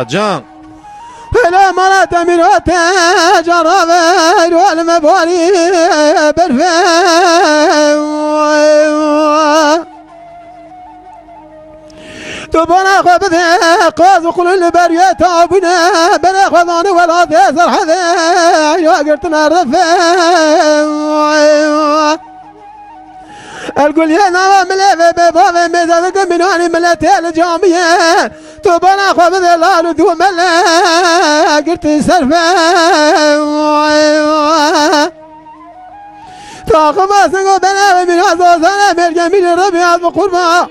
can. Hele mala temirate caraver ölme bari berfe تو بنا خبث قاز وقل البرية تعبنا بنا خذان ولا تزر حذا يا قرتنا رفا القول يا نوى ملافة بضافة مزادك من هاني ملاتي الجامية تو بنا خبث لا لدو ملا قرت سرفا تاقم أسنقو بنا من هذا سنة مرجمين الربيع بقربا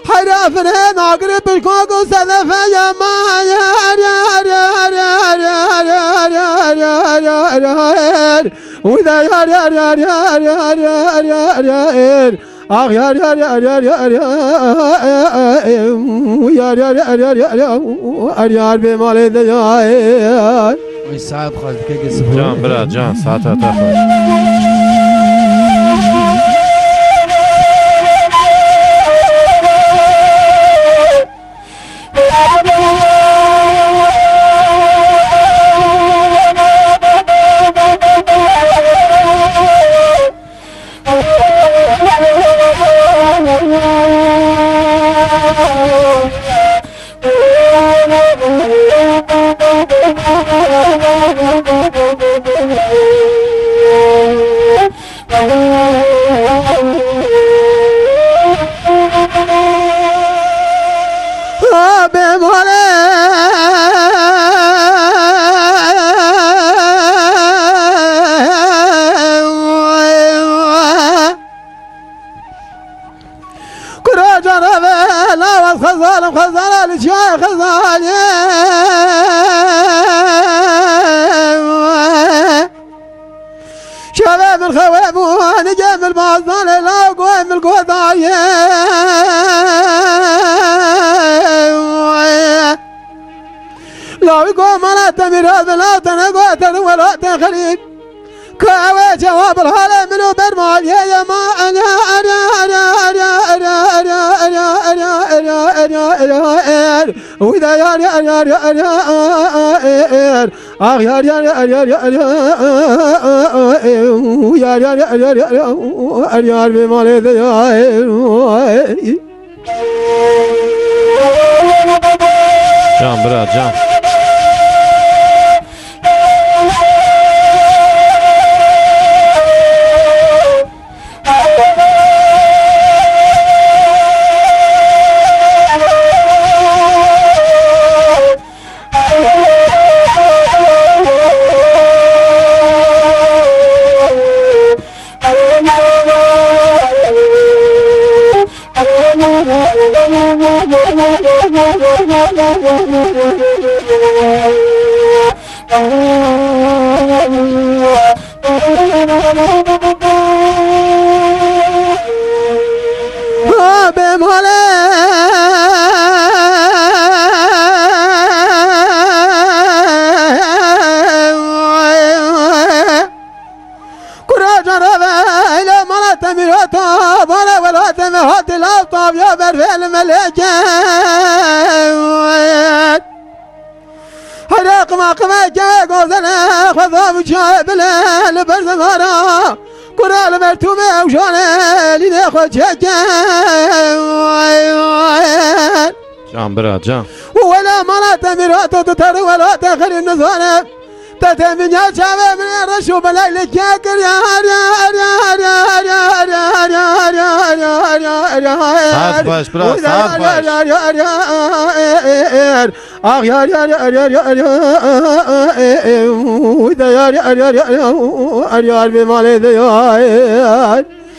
حرافنا ناقرب بالكوكو سلفا يا ما يا وإذا آخ يا بمالي دجاير وي ساعات خالد كيكس Can biraz can saat atar. خزانة لشاي خزانة شباب الخواب وانا جام المعزانة لا قوم القوضايا لا يقوم لا تمراد لا تنقوت ولا تخليل كاوي جواب الحالة منو برمال يا ما انا وإذا يا آخ يا بمالي Can biraz can. هات الألطاف يا برفي الملكات حرق ما قمك قوزنا خذاب شايب البرزمارا قرال مرتومة وشانا لنخوة Can biraz can. ولا مرات مرات تتر ولا تخر النزانة تتمنى شابه من الرشوب ليلك يا كريار Saat baş biraz saat baş. آخ يا وإذا يا بمالي ذيار